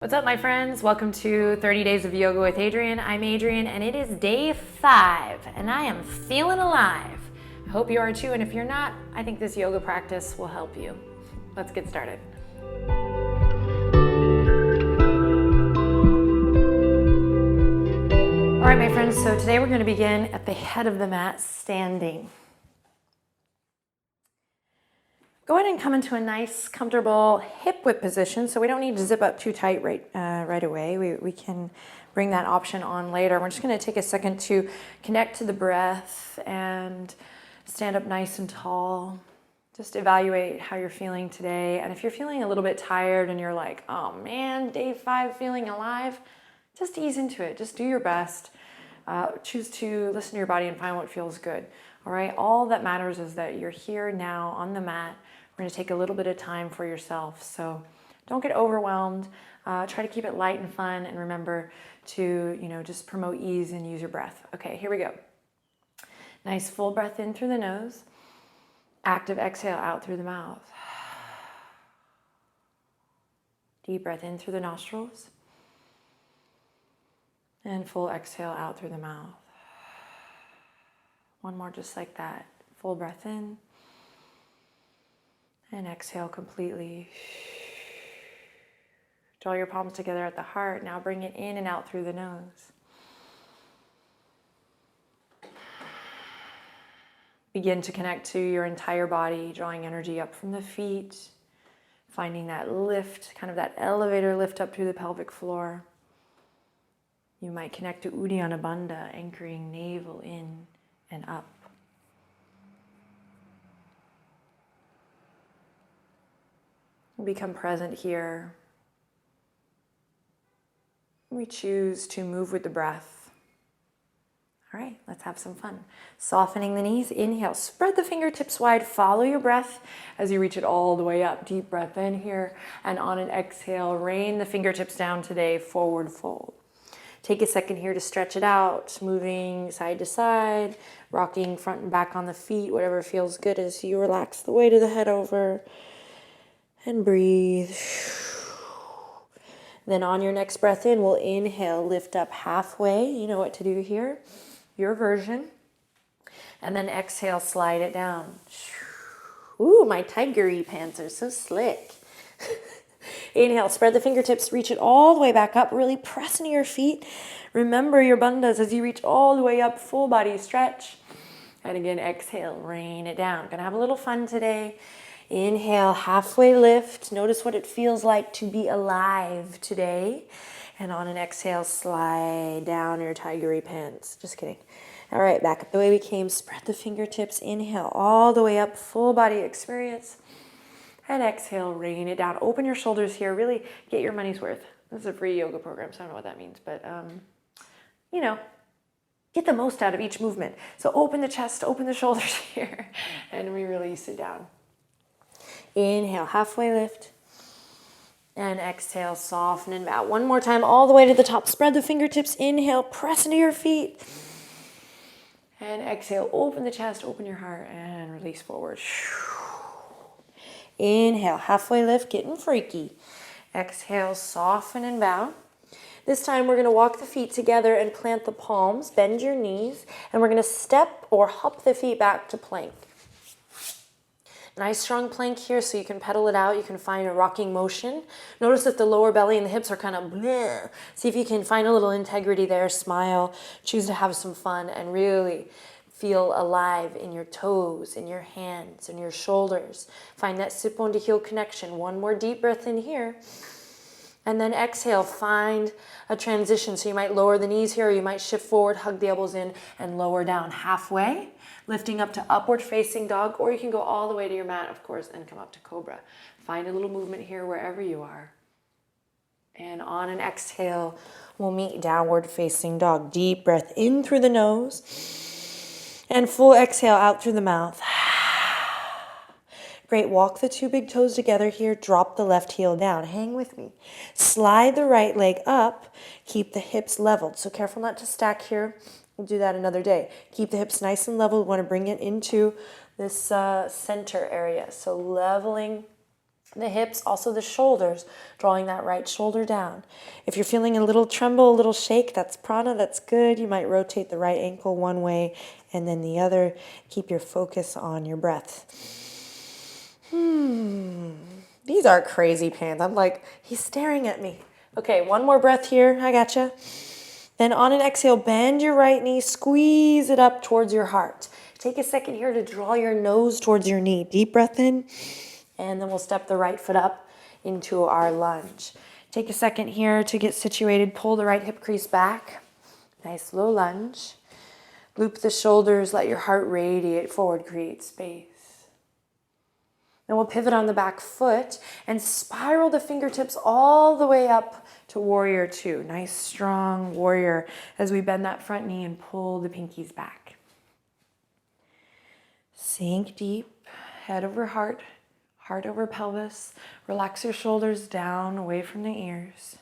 What's up, my friends? Welcome to 30 Days of Yoga with Adriene. I'm Adriene, and it is day 5, and I am feeling alive. I hope you are too, and if you're not, I think this yoga practice will help you. Let's get started. All right, my friends, so today we're going to begin at the head of the mat, standing. Go ahead and come into a nice, comfortable hip width position, so we don't need to zip up too tight right away. We can bring that option on later. We're just going to take a second to connect to the breath and stand up nice and tall. Just evaluate how you're feeling today. And if you're feeling a little bit tired and you're like, oh man, day 5 feeling alive, just ease into it. Just do your best. Choose to listen to your body and find what feels good. All right, all that matters is that you're here now on the mat. We're going to take a little bit of time for yourself, so don't get overwhelmed. Try to keep it light and fun, and remember to, just promote ease and use your breath. Okay, here we go. Nice full breath in through the nose. Active exhale out through the mouth. Deep breath in through the nostrils. And full exhale out through the mouth. One more just like that. Full breath in. And exhale completely. Draw your palms together at the heart. Now bring it in and out through the nose. Begin to connect to your entire body, drawing energy up from the feet, finding that lift, kind of that elevator lift up through the pelvic floor. You might connect to Uddiyana Bandha, anchoring navel in and up. Become present here. We choose to move with the breath. All right, let's have some fun. Softening the knees, inhale, spread the fingertips wide, follow your breath as you reach it all the way up. Deep breath in here, and on an exhale, rain the fingertips down today, forward fold. Take a second here to stretch it out, moving side to side, rocking front and back on the feet, whatever feels good as you relax the weight of the head over. And breathe. Then on your next breath in, we'll inhale, lift up halfway. You know what to do here. Your version. And then exhale, slide it down. Ooh, my tigery pants are so slick. Inhale, spread the fingertips, reach it all the way back up. Really press into your feet. Remember your bandhas as you reach all the way up, full body stretch. And again, exhale, rain it down. Gonna have a little fun today. Inhale, halfway lift. Notice what it feels like to be alive today. And on an exhale, slide down your tigery pants. Just kidding. All right, back up the way we came. Spread the fingertips. Inhale, all the way up, full body experience. And exhale, rain it down. Open your shoulders here. Really get your money's worth. This is a free yoga program, so I don't know what that means. But, get the most out of each movement. So open the chest, open the shoulders here. And we release it down. Inhale, halfway lift. And exhale, soften and bow. One more time, all the way to the top. Spread the fingertips. Inhale, press into your feet. And exhale, open the chest, open your heart, and release forward. Inhale, halfway lift, getting freaky. Exhale, soften and bow. This time we're going to walk the feet together and plant the palms, bend your knees, and we're going to step or hop the feet back to plank. Nice strong plank here, so you can pedal it out. You can find a rocking motion. Notice that the lower belly and the hips are kind of bleh. See if you can find a little integrity there. Smile. Choose to have some fun and really feel alive in your toes, in your hands, in your shoulders. Find that sit bone to heel connection. One more deep breath in here. And then exhale, find a transition. So you might lower the knees here, or you might shift forward, hug the elbows in, and lower down halfway. Lifting up to upward facing dog, or you can go all the way to your mat, of course, and come up to cobra. Find a little movement here wherever you are. And on an exhale, we'll meet downward facing dog. Deep breath in through the nose and full exhale out through the mouth. Great, walk the two big toes together here. Drop the left heel down. Hang with me. Slide the right leg up. Keep the hips leveled. So careful not to stack here. We'll do that another day. Keep the hips nice and level. We want to bring it into this center area. So leveling The hips, also the shoulders, drawing that right shoulder down. If you're feeling a little tremble, a little shake, that's prana, that's good. You might rotate the right ankle one way and then the other. Keep your focus on your breath. These are crazy pants. I'm like, he's staring at me. Okay, one more breath here. I gotcha. Then on an exhale, bend your right knee, squeeze it up towards your heart. Take a second here to draw your nose towards your knee. Deep breath in. And then we'll step the right foot up into our lunge. Take a second here to get situated. Pull the right hip crease back. Nice low lunge. Loop the shoulders. Let your heart radiate forward. Create space. Then we'll pivot on the back foot and spiral the fingertips all the way up to warrior two. Nice strong warrior as we bend that front knee and pull the pinkies back. Sink deep. Head over heart. Heart over pelvis. Relax your shoulders down, away from the ears.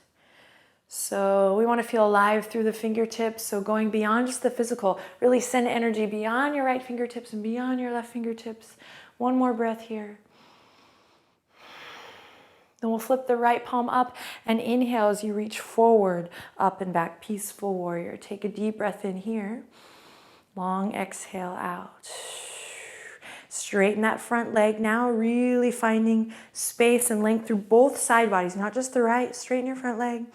So we want to feel alive through the fingertips. So going beyond just the physical, really send energy beyond your right fingertips and beyond your left fingertips. One more breath here. Then we'll flip the right palm up and inhale as you reach forward, up and back, peaceful warrior. Take a deep breath in here. Long exhale out. Straighten that front leg now, really finding space and length through both side bodies, not just the right. Straighten your front leg.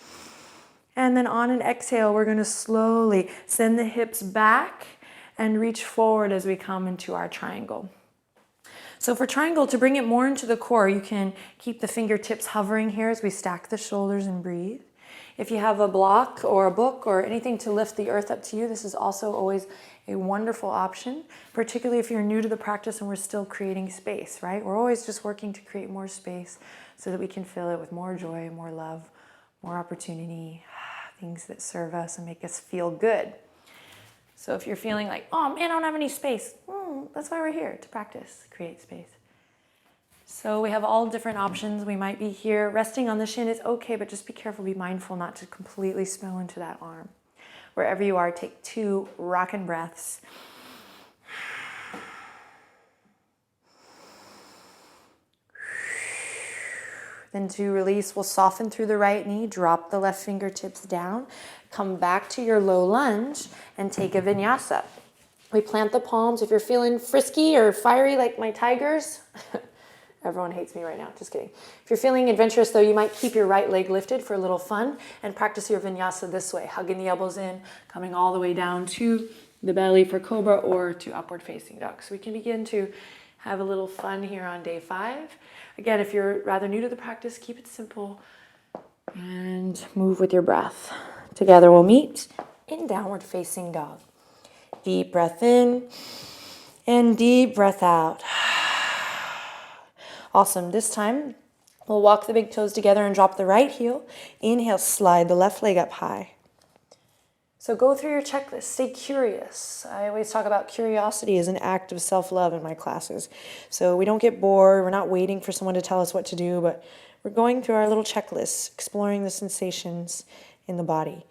And then on an exhale, we're going to slowly send the hips back and reach forward as we come into our triangle. So for triangle, to bring it more into the core, you can keep the fingertips hovering here as we stack the shoulders and breathe. If you have a block or a book or anything to lift the earth up to you, this is also always a wonderful option, particularly if you're new to the practice and we're still creating space, right? We're always just working to create more space so that we can fill it with more joy, more love, more opportunity, things that serve us and make us feel good. So if you're feeling like, oh man, I don't have any space, that's why we're here, to practice, create space. So we have all different options. We might be here. Resting on the shin is okay, but just be careful, be mindful not to completely spill into that arm. Wherever you are, take 2 rockin' breaths. Then to release, we'll soften through the right knee, drop the left fingertips down, come back to your low lunge, and take a vinyasa. We plant the palms. If you're feeling frisky or fiery like my tigers, everyone hates me right now, just kidding. If you're feeling adventurous though, you might keep your right leg lifted for a little fun and practice your vinyasa this way, hugging the elbows in, coming all the way down to the belly for cobra or to upward facing dog. So we can begin to have a little fun here on day 5. Again, if you're rather new to the practice, keep it simple and move with your breath. Together we'll meet in downward facing dog. Deep breath in and deep breath out. Awesome. This time we'll walk the big toes together and drop the right heel. Inhale, slide the left leg up high. So go through your checklist. Stay curious. I always talk about curiosity as an act of self-love in my classes. So we don't get bored. We're not waiting for someone to tell us what to do, but we're going through our little checklists, exploring the sensations in the body.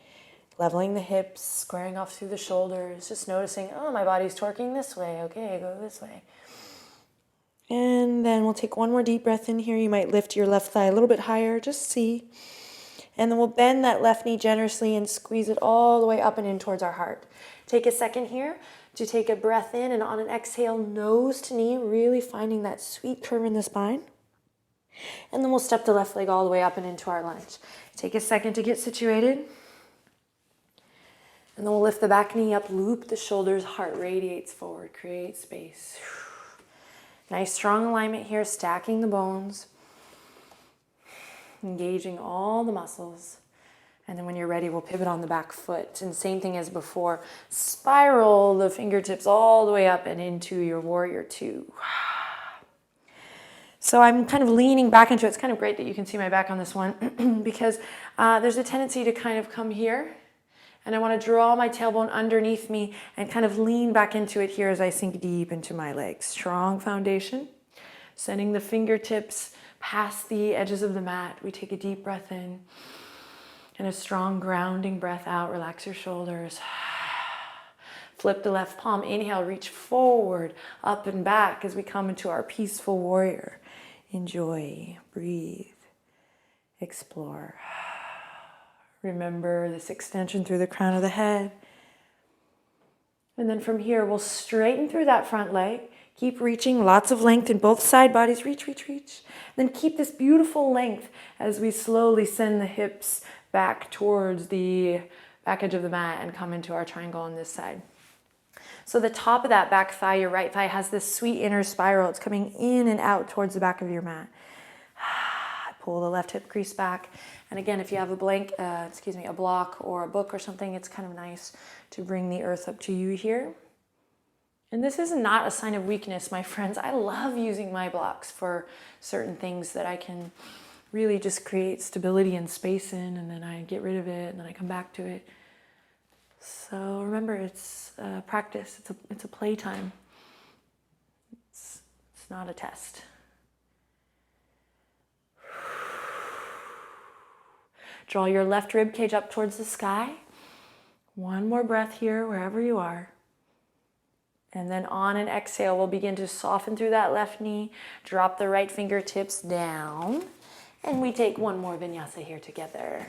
Leveling the hips, squaring off through the shoulders, just noticing, oh, my body's torquing this way. Okay, go this way. And then we'll take one more deep breath in here. You might lift your left thigh a little bit higher, just see. And then we'll bend that left knee generously and squeeze it all the way up and in towards our heart. Take a second here to take a breath in, and on an exhale, nose to knee, really finding that sweet curve in the spine. And then we'll step the left leg all the way up and into our lunge. Take a second to get situated. And then we'll lift the back knee up, loop the shoulders, heart radiates forward, create space. Nice strong alignment here, stacking the bones. Engaging all the muscles. And then when you're ready, we'll pivot on the back foot. And same thing as before. Spiral the fingertips all the way up and into your warrior 2. So I'm kind of leaning back into it. It's kind of great that you can see my back on this one because there's a tendency to kind of come here. And I want to draw my tailbone underneath me and kind of lean back into it here as I sink deep into my legs. Strong foundation. Sending the fingertips past the edges of the mat. We take a deep breath in and a strong grounding breath out. Relax your shoulders. Flip the left palm. Inhale, reach forward, up and back as we come into our peaceful warrior. Enjoy, breathe, explore. Remember this extension through the crown of the head. And then from here, we'll straighten through that front leg. Keep reaching, lots of length in both side bodies. Reach, reach, reach. Then keep this beautiful length as we slowly send the hips back towards the back edge of the mat and come into our triangle on this side. So the top of that back thigh, your right thigh, has this sweet inner spiral. It's coming in and out towards the back of your mat. Pull the left hip crease back. And again, if you have a a block or a book or something, it's kind of nice to bring the earth up to you here. And this is not a sign of weakness, my friends. I love using my blocks for certain things that I can really just create stability and space in, and then I get rid of it, and then I come back to it. So remember, it's practice. It's a playtime. It's not a test. Draw your left rib cage up towards the sky. One more breath here, wherever you are. And then on an exhale, we'll begin to soften through that left knee. Drop the right fingertips down. And we take one more vinyasa here together.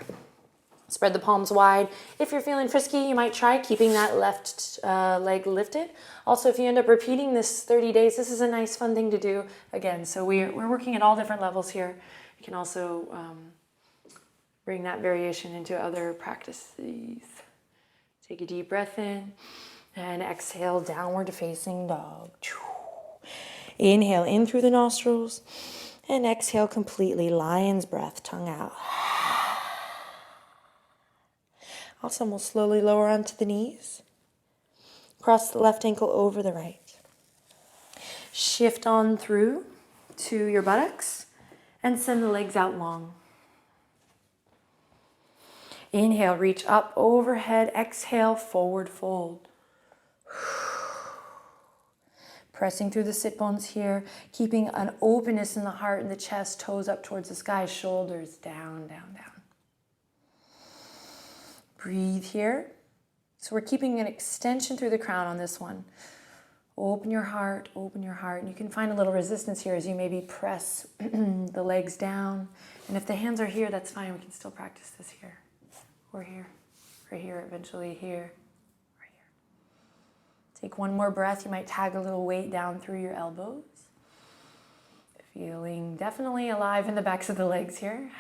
Spread the palms wide. If you're feeling frisky, you might try keeping that left leg lifted. Also, if you end up repeating this 30 days, this is a nice fun thing to do again. So we're working at all different levels here. You can also bring that variation into other practices. Take a deep breath in and exhale, downward facing dog. Inhale in through the nostrils and exhale completely, lion's breath, tongue out. Awesome, we'll slowly lower onto the knees. Cross the left ankle over the right. Shift on through to your buttocks and send the legs out long. Inhale, reach up overhead. Exhale, forward fold. Pressing through the sit bones here, keeping an openness in the heart and the chest, toes up towards the sky, shoulders down, down, down. Breathe here. So we're keeping an extension through the crown on this one. Open your heart, open your heart. And you can find a little resistance here as you maybe press the legs down. And if the hands are here, that's fine. We can still practice this here. Or here, or here, eventually here, or here. Take one more breath. You might tag a little weight down through your elbows. Feeling definitely alive in the backs of the legs here.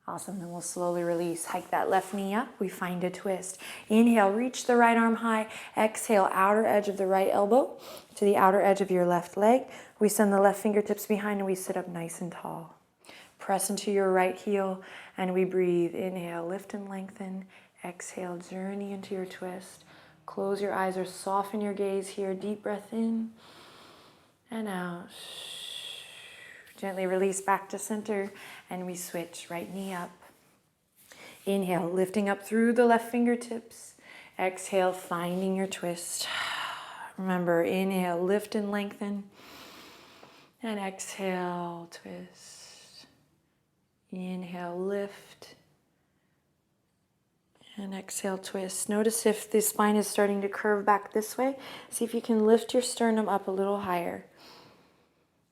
Awesome, then we'll slowly release. Hike that left knee up. We find a twist. Inhale, reach the right arm high. Exhale, outer edge of the right elbow to the outer edge of your left leg. We send the left fingertips behind and we sit up nice and tall. Press into your right heel and we breathe. Inhale, lift and lengthen. Exhale, journey into your twist. Close your eyes or soften your gaze here. Deep breath in and out. Gently release back to center and we switch. Right knee up. Inhale, lifting up through the left fingertips. Exhale, finding your twist. Remember, inhale, lift and lengthen. And exhale, twist. Inhale, lift. And exhale, twist. Notice if the spine is starting to curve back this way. See if you can lift your sternum up a little higher.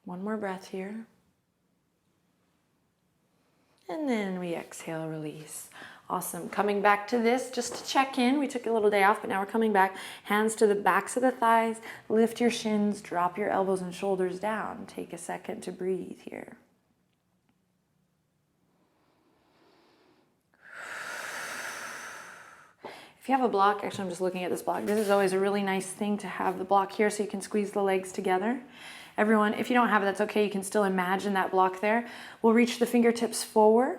One more breath here. And then we exhale, release. Awesome. Coming back to this, just to check in. We took a little day off, but now we're coming back. Hands to the backs of the thighs. Lift your shins. Drop your elbows and shoulders down. Take a second to breathe here. If you have a block, actually I'm just looking at this block. This is always a really nice thing to have the block here so you can squeeze the legs together. Everyone, if you don't have it, that's okay. You can still imagine that block there. We'll reach the fingertips forward.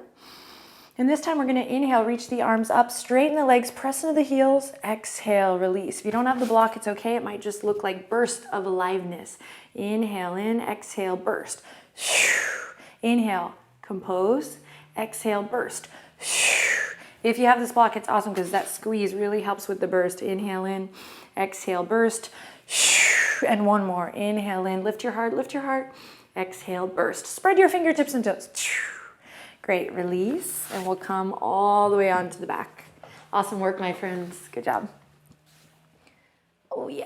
And this time we're going to inhale, reach the arms up, straighten the legs, press into the heels, exhale, release. If you don't have the block, it's okay. It might just look like burst of aliveness. Inhale in, exhale, burst. Inhale, compose, exhale, burst. If you have this block, it's awesome because that squeeze really helps with the burst. Inhale in, exhale, burst. And one more. Inhale in, lift your heart, exhale, burst. Spread your fingertips and toes. Great, release, and we'll come all the way onto the back. Awesome work, my friends. Good job. Oh, yeah.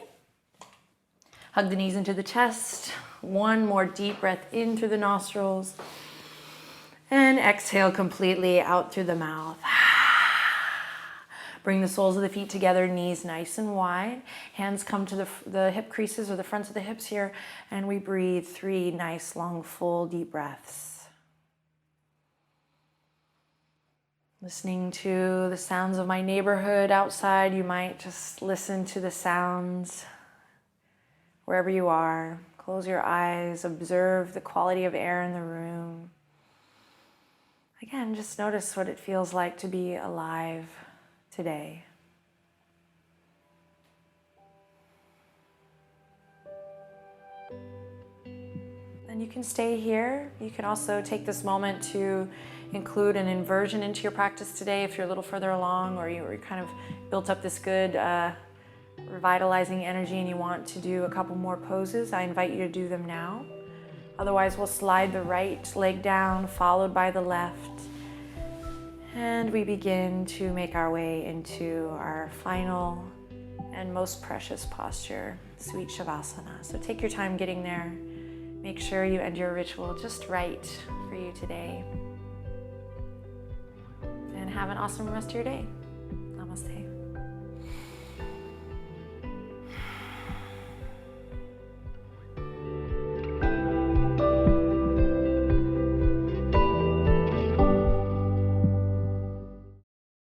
Hug the knees into the chest. One more deep breath in through the nostrils. And exhale completely out through the mouth. Bring the soles of the feet together, knees nice and wide. Hands come to the hip creases or the fronts of the hips here. And we breathe 3 nice, long, full, deep breaths. Listening to the sounds of my neighborhood outside, you might just listen to the sounds wherever you are. Close your eyes, observe the quality of air in the room. Again, just notice what it feels like to be alive today. And you can stay here. You can also take this moment to include an inversion into your practice today if you're a little further along, or you're kind of built up this good revitalizing energy and you want to do a couple more poses. I invite you to do them now. Otherwise, we'll slide the right leg down, followed by the left. And we begin to make our way into our final and most precious posture, Sweet Shavasana. So take your time getting there. Make sure you end your ritual just right for you today. And have an awesome rest of your day. Namaste.